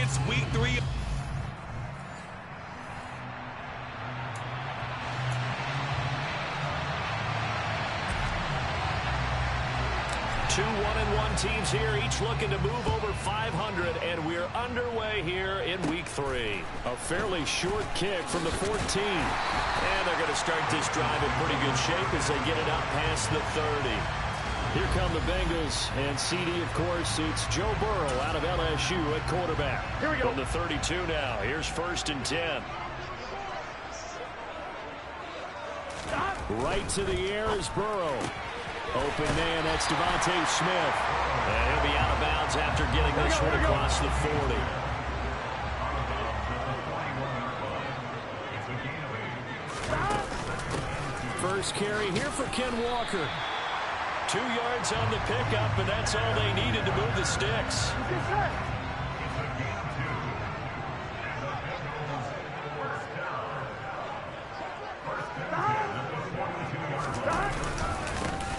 It's week 3. 2 1-1 teams here, each looking to move over 500, and we're underway here in week 3. A fairly short kick from the 14. And they're going to start this drive in pretty good shape as they get it out past the 30. Here come the Bengals, and CD, of course, it's Joe Burrow out of LSU at quarterback. Here we go. From the 32 now. Here's 1st and 10. Right to the air is Burrow. Open man, that's Devontae Smith. And he'll be out of bounds after getting this one across the 40. First carry here for Ken Walker. 2 yards on the pickup, and that's all they needed to move the sticks.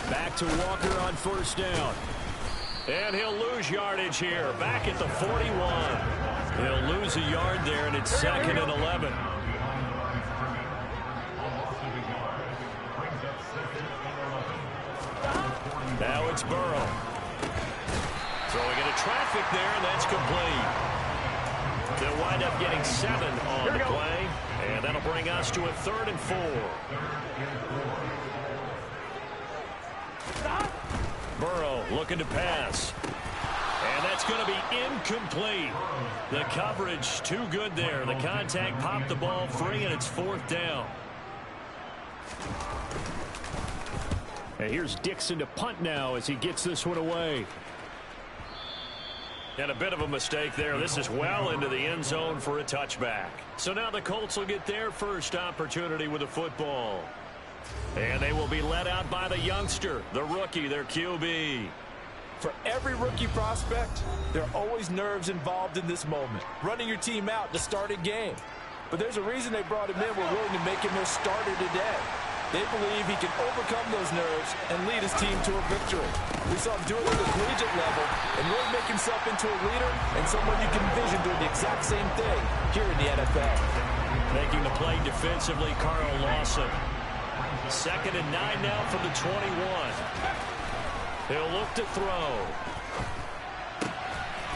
Back to Walker on 1st down. And he'll lose yardage here. Back at the 41. He'll lose a yard there, and it's 2nd and 11. Now it's Burrow. Throwing into traffic there, and that's complete. They'll wind up getting 7 on the play. And that'll bring us to a 3rd and 4. Burrow looking to pass. And that's going to be incomplete. The coverage too good there. The contact popped the ball free, and it's 4th down. And here's Dixon to punt now as he gets this one away. And a bit of a mistake there. This is well into the end zone for a touchback. So now the Colts will get their first opportunity with the football. And they will be led out by the youngster, the rookie, their QB. For every rookie prospect, there are always nerves involved in this moment. Running your team out to start a game. But there's a reason they brought him in. We're willing to make him their starter today. They believe he can overcome those nerves and lead his team to a victory. We saw him do it at the collegiate level and really make himself into a leader and someone you can envision doing the exact same thing here in the NFL. Making the play defensively, Carl Lawson. 2nd and 9 now from the 21. He'll look to throw.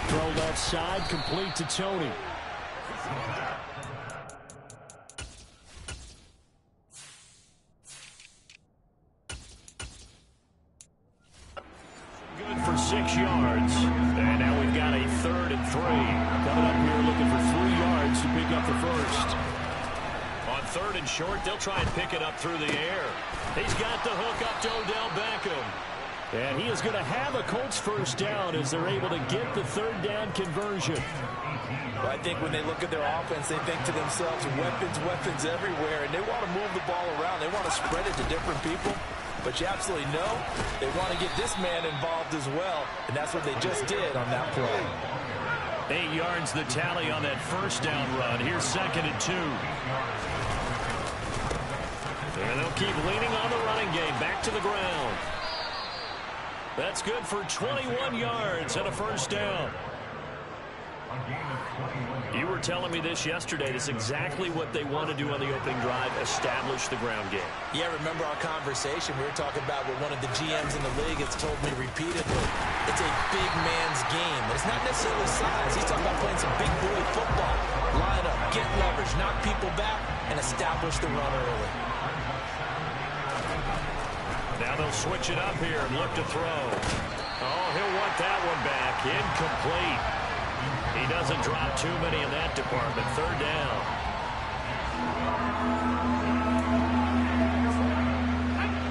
Throw left side, complete to Tony. Good for 6 yards. And now we've got a 3rd and 3. Coming up here looking for 3 yards to pick up the first. On 3rd and short, they'll try and pick it up through the air. He's got the hook up to Odell Beckham. And he is going to have a Colts first down as they're able to get the 3rd down conversion. Well, I think when they look at their offense, they think to themselves, weapons everywhere, and they want to move the ball around. They want to spread it to different people. But you absolutely know they want to get this man involved as well, and that's what they just did on that play. 8 yards the tally on that first down run. Here's 2nd and 2. And they'll keep leaning on the running game. Back to the ground. That's good for 21 yards and a first down. You were telling me this yesterday. This is exactly what they want to do on the opening drive, establish the ground game. Yeah, remember our conversation. We were talking about what one of the GMs in the league has told me repeatedly. It's a big man's game. It's not necessarily size. He's talking about playing some big boy football. Line up, get leverage, knock people back, and establish the run early. Now they'll switch it up here and look to throw. Oh, he'll want that one back. Incomplete. He doesn't drop too many in that department. 3rd down.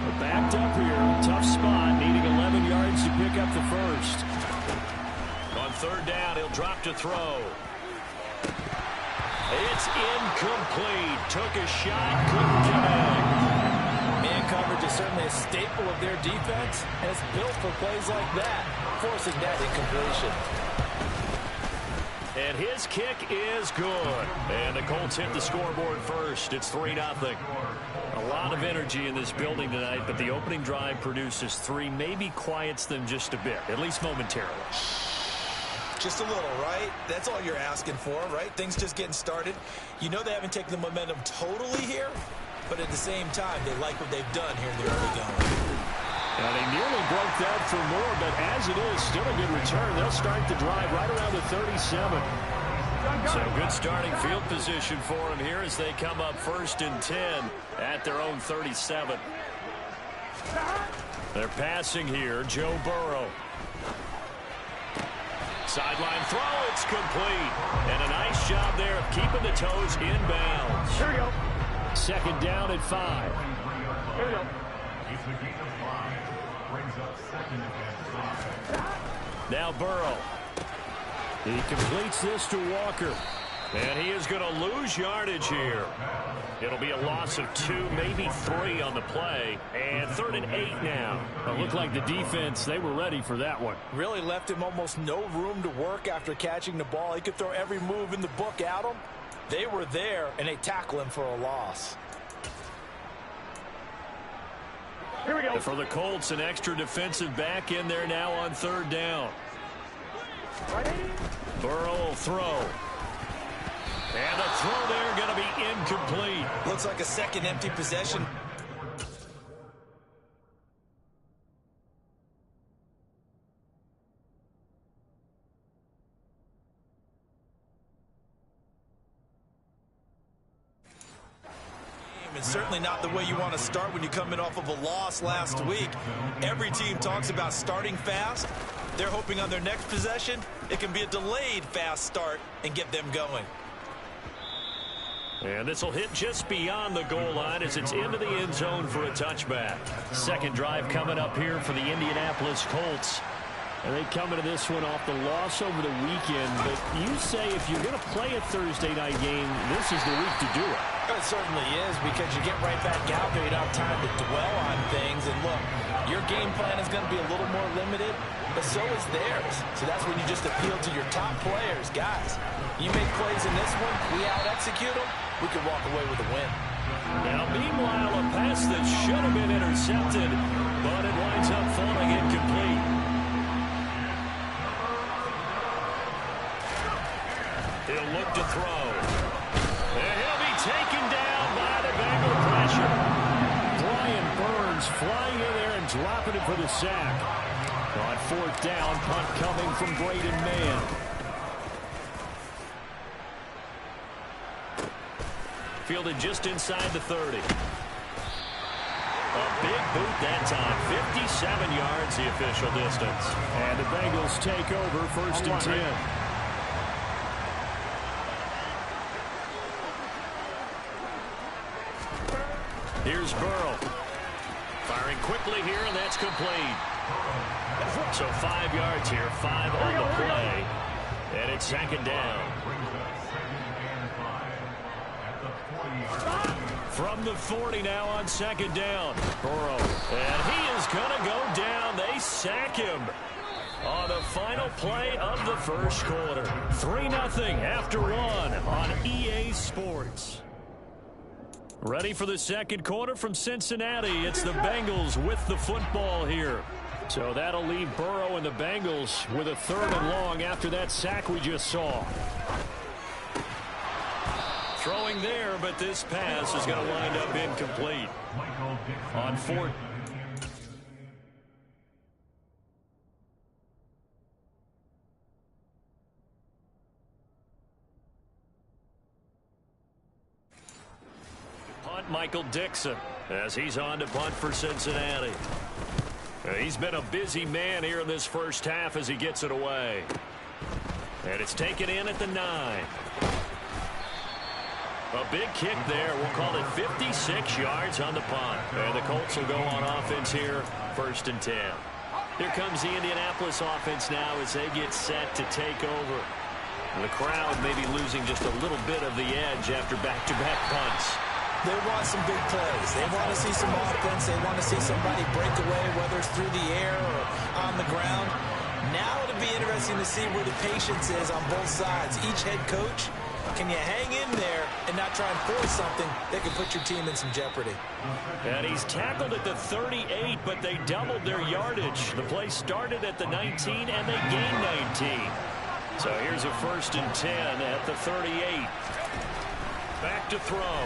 We're backed up here. Tough spot. Needing 11 yards to pick up the first. On 3rd down, he'll drop to throw. It's incomplete. Took a shot. Couldn't connect. Man coverage is certainly a staple of their defense, and it's built for plays like that, forcing that incompletion. And his kick is good. And the Colts hit the scoreboard first. It's 3-0. A lot of energy in this building tonight, but the opening drive produces 3, maybe quiets them just a bit, at least momentarily. Just a little, right? That's all you're asking for, right? Things just getting started. You know they haven't taken the momentum totally here, but at the same time, they like what they've done here in the early going. And they nearly broke that for more, but as it is, still a good return. They'll start the drive right around the 37. So good starting field position for them here as they come up 1st and 10 at their own 37. They're passing here, Joe Burrow. Sideline throw, it's complete. And a nice job there of keeping the toes inbounds. Here we go. 2nd down at 5. Here we go. Now Burrow. He completes this to Walker. And he is going to lose yardage here. It'll be a loss of 2, maybe 3 on the play. And 3rd and 8 now. It looked like the defense, they were ready for that one. Really left him almost no room to work after catching the ball. He could throw every move in the book at him. They were there, and they tackle him for a loss. Here we go. And for the Colts, an extra defensive back in there now on 3rd down. Burrow will throw. And the throw there going to be incomplete. Looks like a second empty possession. And certainly not the way you want to start when you come in off of a loss last week. Every team talks about starting fast. They're hoping on their next possession, it can be a delayed fast start and get them going. And this will hit just beyond the goal line as it's into the end zone for a touchback. 2nd drive coming up here for the Indianapolis Colts. And they come into this one off the loss over the weekend. But you say if you're going to play a Thursday night game, this is the week to do it. It certainly is, because you get right back out there. You don't have time to dwell on things. And look, your game plan is going to be a little more limited, but so is theirs. So that's when you just appeal to your top players. Guys, you make plays in this one, we out-execute them, we can walk away with a win. Now, meanwhile, a pass that should have been intercepted, but it winds up falling incomplete. He'll look to throw. And he'll be taken down by the Bengal pressure. Brian Burns flying in there and dropping it for the sack. On 4th down, punt coming from Braden Mann. Fielded just inside the 30. A big boot that time. 57 yards the official distance. And the Bengals take over 1st and 10. Here's Burrow. Firing quickly here, and that's complete. So 5 yards here, 5 on the play. And it's 2nd down. From the 40 now on 2nd down. Burrow. And he is going to go down. They sack him on the final play of the 1st quarter. 3-0 after 1 on EA Sports. Ready for the 2nd quarter from Cincinnati. It's the Bengals with the football here. So that'll leave Burrow and the Bengals with a 3rd and long after that sack we just saw. Throwing there, but this pass is going to wind up incomplete. On 4th. Punt Michael Dixon as he's on to punt for Cincinnati. He's been a busy man here in this 1st half as he gets it away. And it's taken in at the 9. A big kick there. We'll call it 56 yards on the punt. And the Colts will go on offense here, 1st and 10. Here comes the Indianapolis offense now as they get set to take over. The crowd may be losing just a little bit of the edge after back-to-back punts. They want some big plays. They want to see some offense. They want to see somebody break away, whether it's through the air or on the ground. Now it'll be interesting to see where the patience is on both sides. Each head coach, can you hang in there and not try and force something that can put your team in some jeopardy? And he's tackled at the 38, but they doubled their yardage. The play started at the 19, and they gained 19. So here's a 1st and 10 at the 38. Back to throw.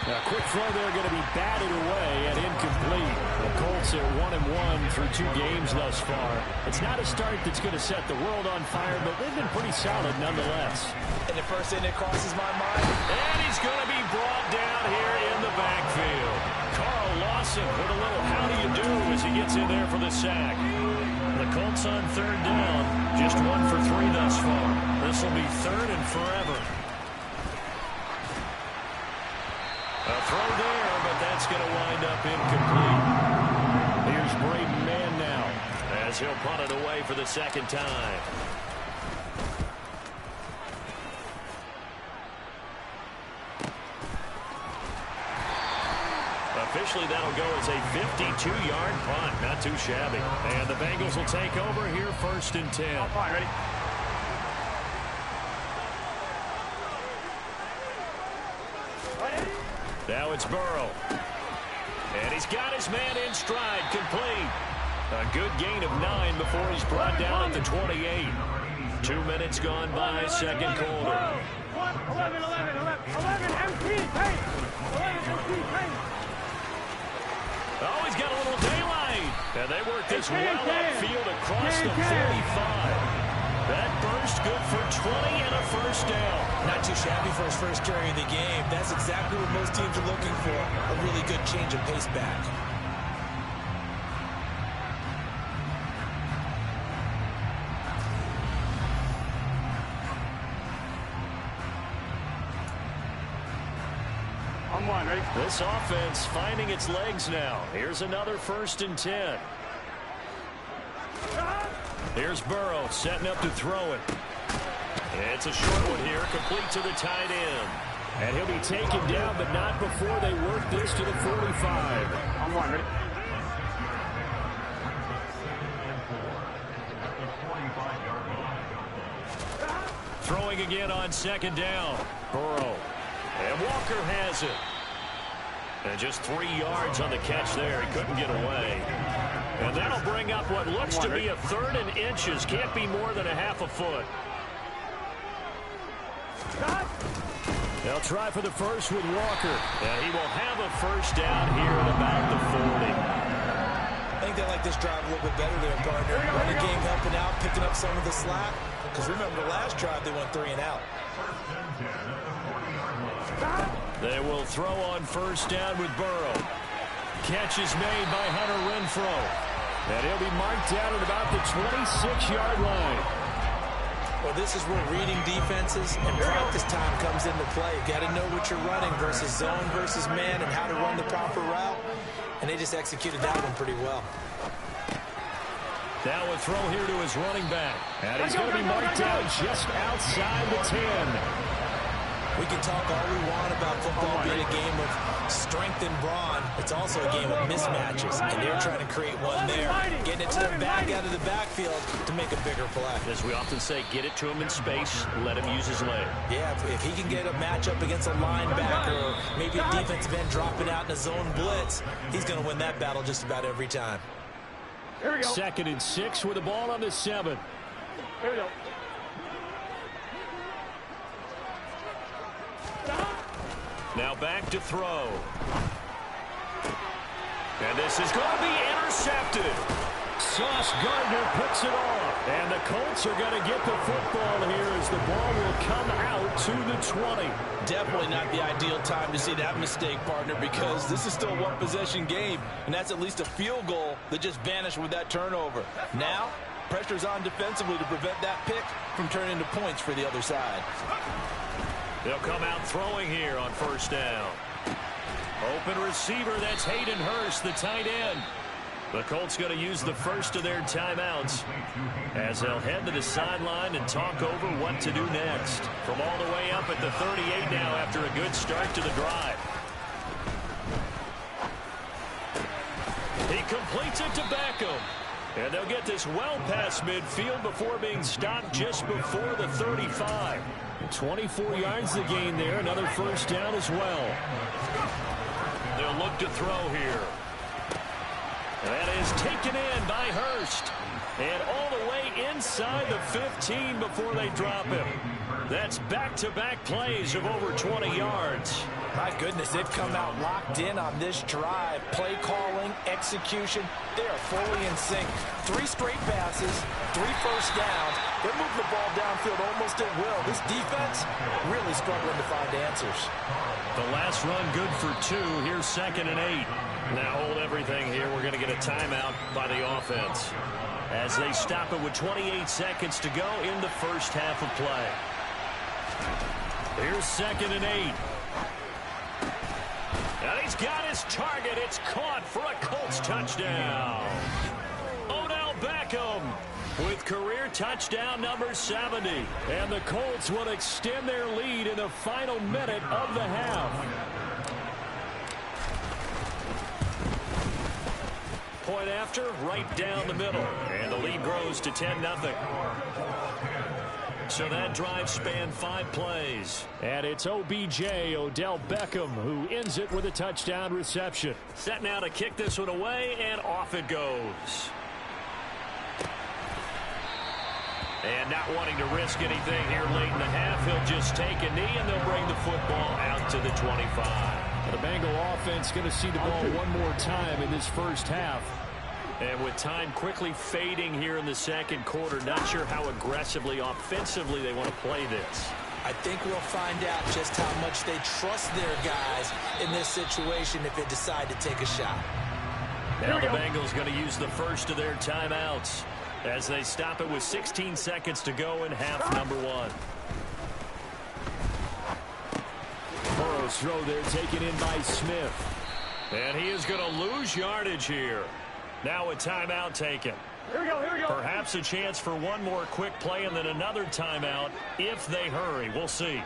A quick throw there, going to be batted away and incomplete. The Colts are 1-1 through 2 games thus far. It's not a start that's going to set the world on fire, but they've been pretty solid nonetheless. And the first thing that crosses my mind. And he's going to be brought down here in the backfield. Carl Lawson with a little how do you do as he gets in there for the sack. The Colts on 3rd down, just 1 for 3 thus far. This will be 3rd and forever. A throw there, but that's going to wind up incomplete. Here's Braden Mann now as he'll punt it away for the 2nd time. Officially, that'll go as a 52-yard punt. Not too shabby. And the Bengals will take over here 1st and 10. All right, ready? Now it's Burrow. And he's got his man in stride, complete. A good gain of 9 before he's brought down at the 28. 2 minutes gone by, 2nd quarter. 11, empty, hey! 11, empty, hey! Oh, he's got a little daylight. And they work this well upfield across the 45. That burst good for 20 and a 1st down. Not too shabby for his first carry of the game. That's exactly what most teams are looking for. A really good change of pace back. On 1, ready? This offense finding its legs now. Here's another 1st and 10. Here's Burrow setting up to throw it. It's a short one here, complete to the tight end. And he'll be taken down, but not before they work this to the 45. On 1, ready? Throwing again on 2nd down. Burrow. And Walker has it. And just 3 yards on the catch there. He couldn't get away. And that'll bring up what looks to be a 3rd and inches. Can't be more than a half a foot. They'll try for the first with Walker. And he will have a 1st down here at about the 40. I think they like this drive a little bit better there, partner. Running game helping out, picking up some of the slack. Because remember, the last drive they went 3 and out. They will throw on 1st down with Burrow. Catch is made by Hunter Renfrow. And he'll be marked down at about the 26-yard line. Well, this is where reading defenses and practice time comes into play. You got to know what you're running versus zone versus man and how to run the proper route. And they just executed that one pretty well. Now a throw here to his running back. And he's going to be marked down just outside the 10. We can talk all we want about football being a game of strength and brawn. It's also a game of mismatches, and they're trying to create one there. Getting it to the back out of the backfield to make a bigger play. As we often say, get it to him in space, let him use his leg. Yeah, if he can get a matchup against a linebacker or maybe a defensive end dropping out in a zone blitz, he's going to win that battle just about every time. Here we go. 2nd and 6 with the ball on the 7. Here we go. Now back to throw. And this is going to be intercepted. Sauce Gardner puts it off. And the Colts are going to get the football here as the ball will come out to the 20. Definitely not the ideal time to see that mistake, partner, because this is still a one-possession game, and that's at least a field goal that just vanished with that turnover. Now, pressure's on defensively to prevent that pick from turning into points for the other side. They'll come out throwing here on 1st down. Open receiver, that's Hayden Hurst, the tight end. The Colts going to use the first of their timeouts as they'll head to the sideline and talk over what to do next. From all the way up at the 38 now after a good start to the drive. He completes it to Beckham. And they'll get this well past midfield before being stopped just before the 35. 24 yards to gain there. Another 1st down as well. They'll look to throw here. That is taken in by Hurst. And all the way inside the 15 before they drop him. That's back-to-back plays of over 20 yards. My goodness, they've come out locked in on this drive. Play calling, execution, they are fully in sync. 3 straight passes, 3 first downs. They're moving the ball downfield almost at will. This defense really struggling to find answers. The last run good for 2. Here's 2nd and 8. Now hold everything here. We're going to get a timeout by the offense as they stop it with 28 seconds to go in the first half of play. Here's 2nd and 8. And he's got his target. It's caught for a Colts touchdown. Odell Beckham with career touchdown number 70. And the Colts will extend their lead in the final minute of the half. Point after, right down the middle. And the lead grows to 10-0. So that drive spanned 5 plays. And it's OBJ, Odell Beckham, who ends it with a touchdown reception. Set now to kick this one away, and off it goes. And not wanting to risk anything here late in the half, he'll just take a knee, and they'll bring the football out to the 25. The Bengal offense going to see the ball one more time in this first half. And with time quickly fading here in the second quarter, not sure how aggressively, offensively they want to play this. I think we'll find out just how much they trust their guys in this situation if they decide to take a shot. Now the Bengals going to use the first of their timeouts as they stop it with 16 seconds to go in half number 1. Burrow's throw there taken in by Smith. And he is going to lose yardage here. Now a timeout taken. Here we go. Perhaps a chance for one more quick play and then another timeout if they hurry. We'll see.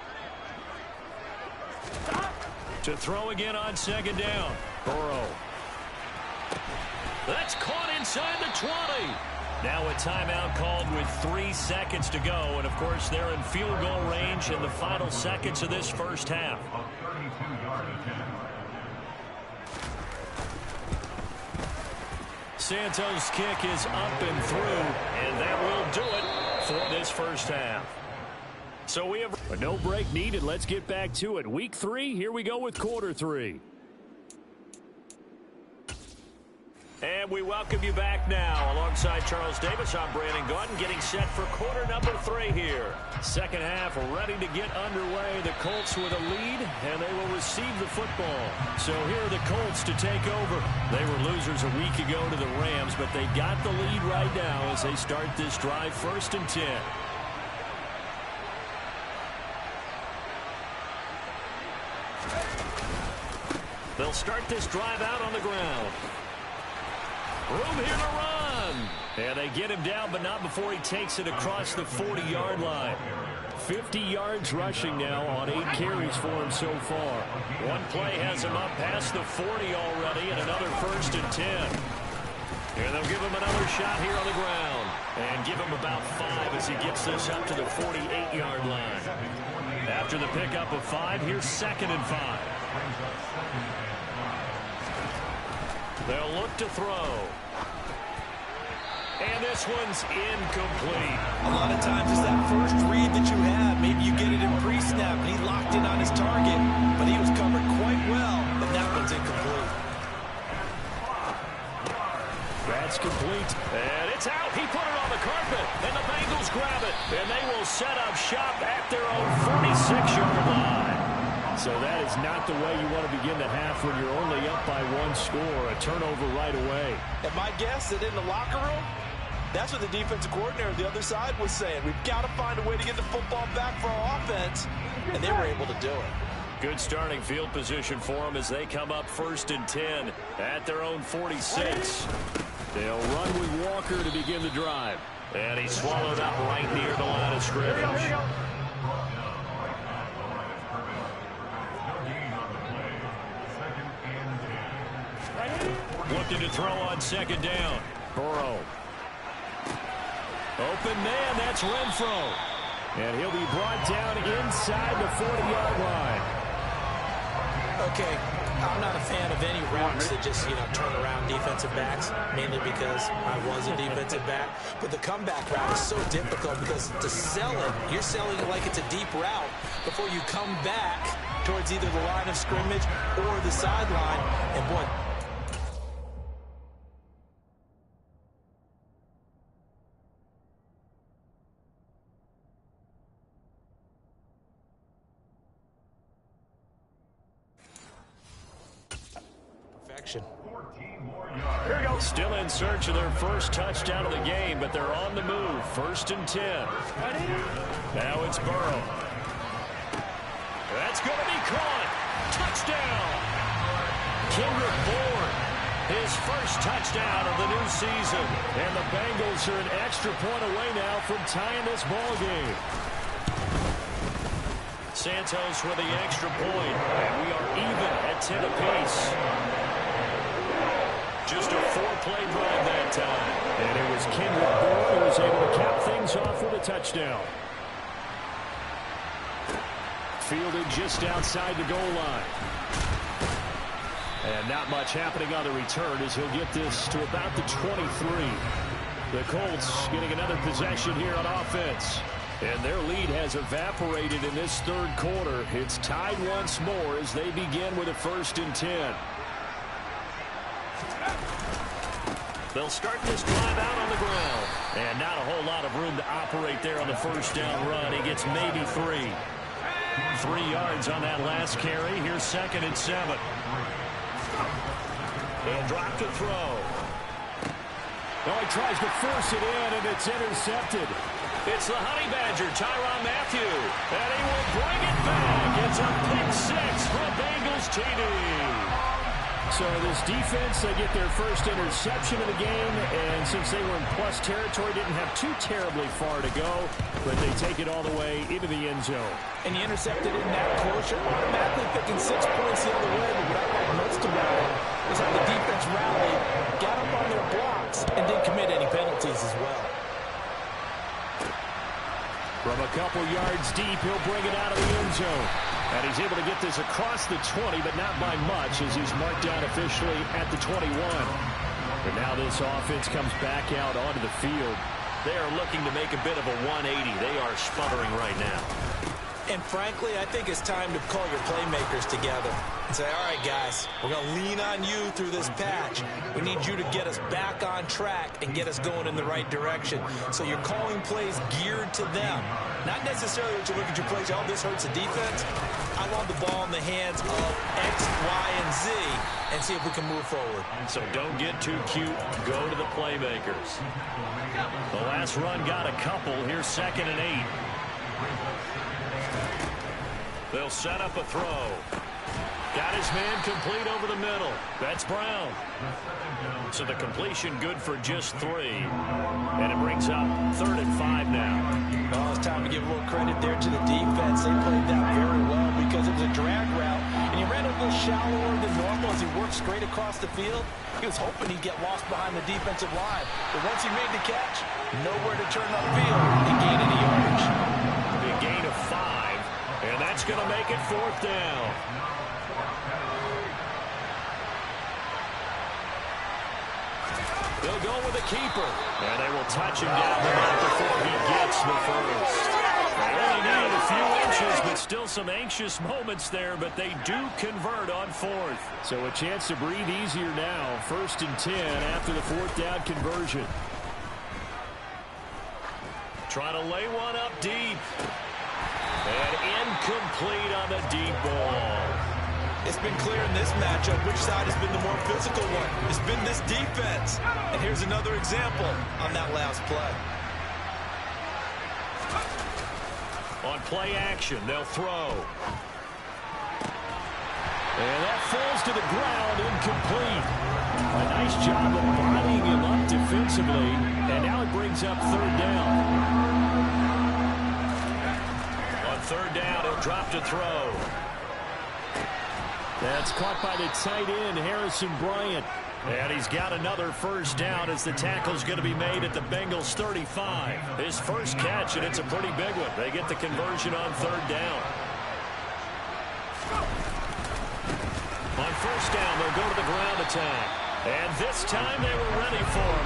To throw again on 2nd down. Burrow. That's caught inside the 20. Now a timeout called with 3 seconds to go. And, of course, they're in field goal range in the final seconds of this first half. Santos' kick is up and through, and that will do it for this first half. So we have a no break needed. Let's get back to it. Week 3, here we go with quarter 3. And we welcome you back now. Alongside Charles Davis, I'm Brandon Gaudin, getting set for quarter number 3 here. Second half ready to get underway. The Colts with a lead, and they will receive the football. So here are the Colts to take over. They were losers a week ago to the Rams, but they got the lead right now as they start this drive 1st and 10. They'll start this drive out on the ground. Room here to run. And they get him down, but not before he takes it across the 40-yard line. 50 yards rushing now on 8 carries for him so far. One play has him up past the 40 already, and another 1st and 10. And they'll give him another shot here on the ground. And give him about 5 as he gets this up to the 48-yard line. After the pickup of 5, here's 2nd and 5. They'll look to throw. And this one's incomplete. A lot of times it's that first read that you have. Maybe you get it in pre-snap, and he locked in on his target, but he was covered quite well, and that one's incomplete. That's complete. And it's out. He put it on the carpet, and the Bengals grab it. And they will set up shop at their own 46-yard line. So that is not the way you want to begin the half when you're only up by 1 score. A turnover right away. And my guess that in the locker room, that's what the defensive coordinator on the other side was saying. We've got to find a way to get the football back for our offense, and they were able to do it. Good starting field position for them as they come up 1st and 10 at their own 46. They'll run with Walker to begin the drive. And he's swallowed up right near the line of scrimmage. Looking to throw on 2nd down. Burrow. Open man, that's Renfro. And he'll be brought down inside the 40-yard line. Okay, I'm not a fan of any routes that just, turn around defensive backs, mainly because I was a defensive back. But the comeback route is so difficult because to sell it, you're selling it like it's a deep route before you come back towards either the line of scrimmage or the sideline. And, boy, perfection. Here we go. Still in search of their first touchdown of the game, but they're on the move. 1st and 10. Now it's Burrow. That's going to be caught. Touchdown. Kendrick Bourne, his first touchdown of the new season. And the Bengals are an extra point away now from tying this ball game. Santos with the extra point. And we are even at 10 apiece. Just a 4-play drive that time. And it was Kendrick Bourne who was able to cap things off with a touchdown. Fielded just outside the goal line. And not much happening on the return as he'll get this to about the 23. The Colts getting another possession here on offense. And their lead has evaporated in this third quarter. It's tied once more as they begin with a 1st and 10. They'll start this drive out on the ground. And not a whole lot of room to operate there on the first down run. He gets maybe 3. 3 yards on that last carry. Here's 2nd and 7. They'll drop to throw. Oh, he tries to force it in, and it's intercepted. It's the Honey Badger, Tyrann Mathieu. And he will bring it back. It's a pick 6 for a Bengals TD. So this defense, they get their first interception of the game, and since they were in plus territory, didn't have too terribly far to go, but they take it all the way into the end zone. And you intercepted in that close, you're automatically picking 6 points the other way. But what I like most about it was how the defense rallied, got up on their blocks, and didn't commit any penalties as well. From a couple yards deep, he'll bring it out of the end zone. And he's able to get this across the 20, but not by much as he's marked down officially at the 21. But now this offense comes back out onto the field. They are looking to make a bit of a 180. They are sputtering right now. And frankly, I think it's time to call your playmakers together and say, all right, guys, we're going to lean on you through this patch. We need you to get us back on track and get us going in the right direction. So you're calling plays geared to them. Not necessarily that you look at your plays, oh, this hurts the defense. I want the ball in the hands of X, Y, and Z and see if we can move forward. So don't get too cute. Go to the playmakers. The last run got a couple. Here's 2nd and 8. They'll set up a throw. Got his man complete over the middle. That's Brown. So the completion good for just 3. And it brings up 3rd and 5 now. Oh, it's time to give a little credit there to the defense. They played that very well because it was a drag route. And he ran a little shallower than normal as he worked straight across the field. He was hoping he'd get lost behind the defensive line. But once he made the catch, nowhere to turn upfield and gain any yardage. Big gain of 5. And that's going to make it 4th down. They'll go with the keeper. And they will touch him down the back before he gets the first. They only needed a few inches, but still some anxious moments there, but they do convert on 4th. So a chance to breathe easier now. 1st and 10 after the 4th down conversion. Trying to lay one up deep. And incomplete on the deep ball. It's been clear in this matchup which side has been the more physical one. It's been this defense. And here's another example on that last play. On play action, they'll throw. And that falls to the ground, incomplete. A nice job of bodying him up defensively. And now it brings up 3rd down. On 3rd down, he'll drop to throw. That's caught by the tight end, Harrison Bryant. And he's got another 1st down as the tackle's going to be made at the Bengals 35. His first catch, and it's a pretty big one. They get the conversion on 3rd down. On first down. They'll go to the ground attack. And this time they were ready for him.